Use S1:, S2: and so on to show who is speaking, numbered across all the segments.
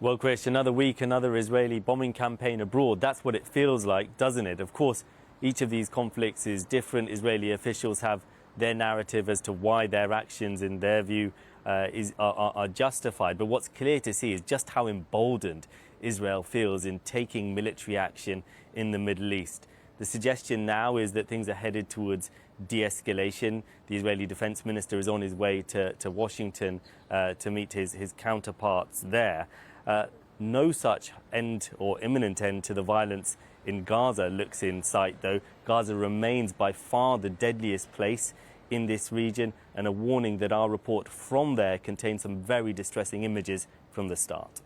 S1: Well, Chris, another week, another Israeli bombing campaign abroad. That's what it feels like, doesn't it? Of course, each of these conflicts is different. Israeli officials have their narrative as to why their actions, in their view, are justified. But what's clear to see is just how emboldened Israel feels in taking military action in the Middle East. The suggestion now is that things are headed towards de-escalation. The Israeli defense minister is on his way to Washington to meet his counterparts there. No such end or imminent end to the violence in Gaza looks in sight, though. Gaza remains by far the deadliest place in this region, and a warning that our report from there contains some very distressing images from the start.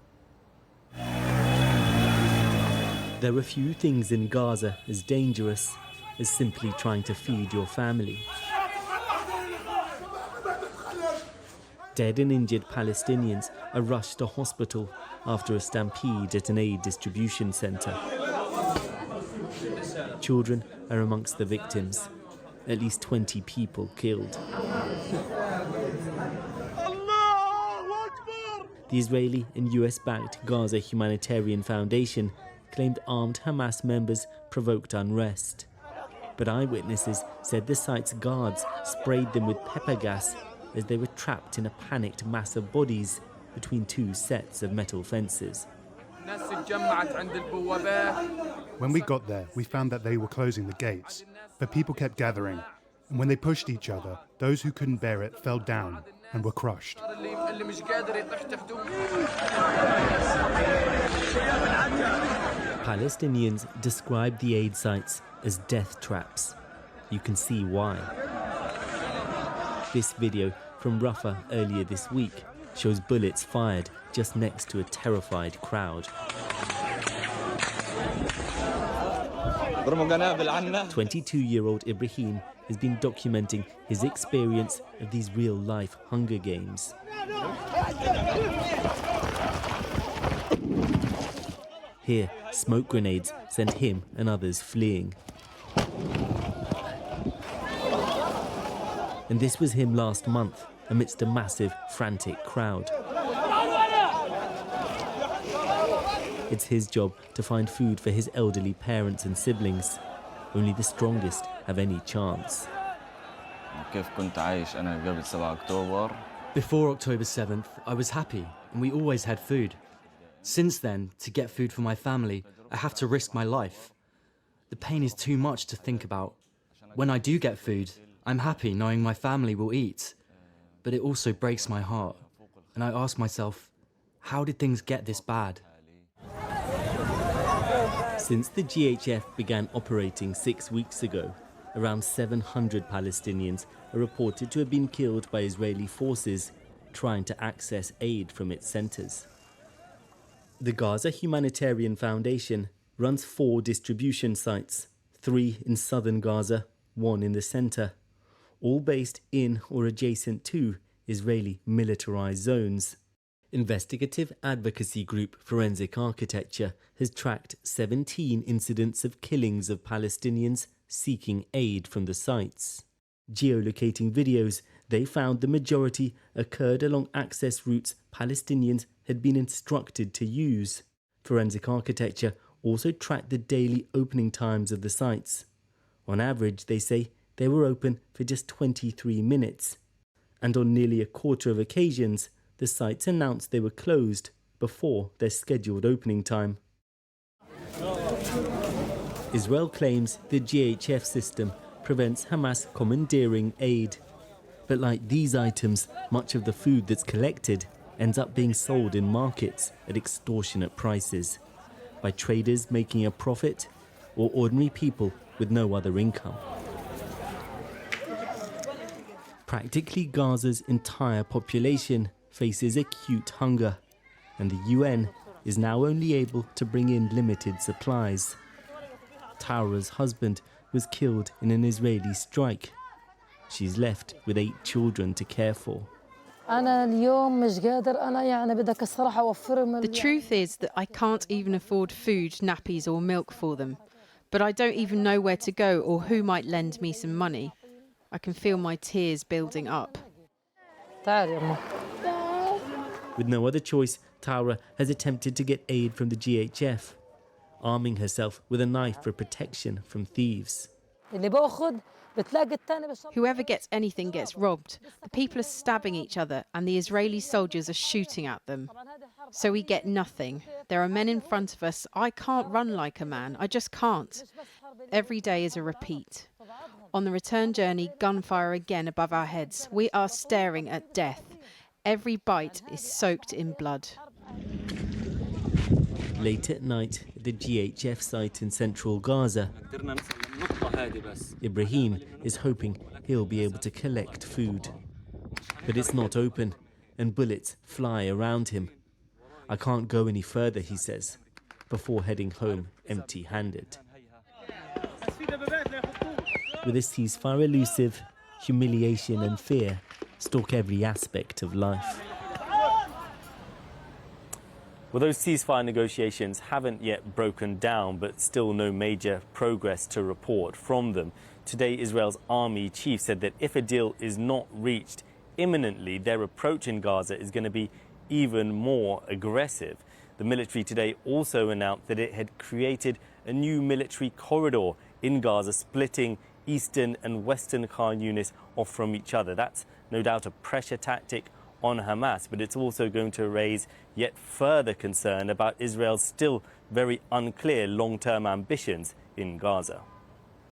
S2: There are few things in Gaza as dangerous as simply trying to feed your family. Dead and injured Palestinians are rushed to hospital after a stampede at an aid distribution centre. Children are amongst the victims. At least 20 people killed. The Israeli and US-backed Gaza Humanitarian Foundation claimed armed Hamas members provoked unrest. But eyewitnesses said the site's guards sprayed them with pepper gas as they were trapped in a panicked mass of bodies between two sets of metal fences.
S3: When we got there, we found that they were closing the gates, but people kept gathering, and when they pushed each other, those who couldn't bear it fell down and were crushed.
S2: Palestinians described the aid sites as death traps. You can see why. This video from Rafah earlier this week shows bullets fired just next to a terrified crowd. 22-year-old Ibrahim has been documenting his experience of these real-life Hunger Games. Here, smoke grenades sent him and others fleeing. And this was him last month, amidst a massive, frantic crowd. It's his job to find food for his elderly parents and siblings. Only the strongest have any chance.
S4: Before October 7th, I was happy and we always had food. Since then, to get food for my family, I have to risk my life. The pain is too much to think about. When I do get food, I'm happy knowing my family will eat. But it also breaks my heart. And I ask myself, how did things get this bad?
S2: Since the GHF began operating 6 weeks ago, around 700 Palestinians are reported to have been killed by Israeli forces trying to access aid from its centres. The Gaza Humanitarian Foundation runs 4 distribution sites, 3 in southern Gaza, 1 in the centre, all based in or adjacent to Israeli militarised zones. Investigative advocacy group Forensic Architecture has tracked 17 incidents of killings of Palestinians seeking aid from the sites. Geolocating videos, they found the majority occurred along access routes Palestinians had been instructed to use. Forensic Architecture also tracked the daily opening times of the sites. On average, they say, they were open for just 23 minutes. And on nearly a quarter of occasions, the sites announced they were closed before their scheduled opening time. Israel claims the GHF system prevents Hamas commandeering aid. But like these items, much of the food that's collected ends up being sold in markets at extortionate prices by traders making a profit or ordinary people with no other income. Practically Gaza's entire population faces acute hunger, and the UN is now only able to bring in limited supplies. Taura's husband was killed in an Israeli strike. She's left with 8 children to care for.
S5: The truth is that I can't even afford food, nappies or milk for them. But I don't even know where to go or who might lend me some money. I can feel my tears building up.
S2: With no other choice, Taura has attempted to get aid from the GHF, arming herself with a knife for protection from thieves.
S5: Whoever gets anything gets robbed. The people are stabbing each other and the Israeli soldiers are shooting at them. So we get nothing. There are men in front of us. I can't run like a man. I just can't. Every day is a repeat. On the return journey, gunfire again above our heads. We are staring at death. Every bite is soaked in blood.
S2: Late at night, at the GHF site in central Gaza, Ibrahim is hoping he'll be able to collect food. But it's not open, and bullets fly around him. I can't go any further, he says, before heading home empty-handed. With a ceasefire elusive, humiliation and fear stalk every aspect of life.
S1: Well, those ceasefire negotiations haven't yet broken down, but still no major progress to report from them. Today, Israel's army chief said that if a deal is not reached imminently, their approach in Gaza is going to be even more aggressive. The military today also announced that it had created a new military corridor in Gaza, splitting eastern and western Khan Yunis off from each other. That's no doubt a pressure tactic on Hamas, but it's also going to raise yet further concern about Israel's still very unclear long-term ambitions in Gaza.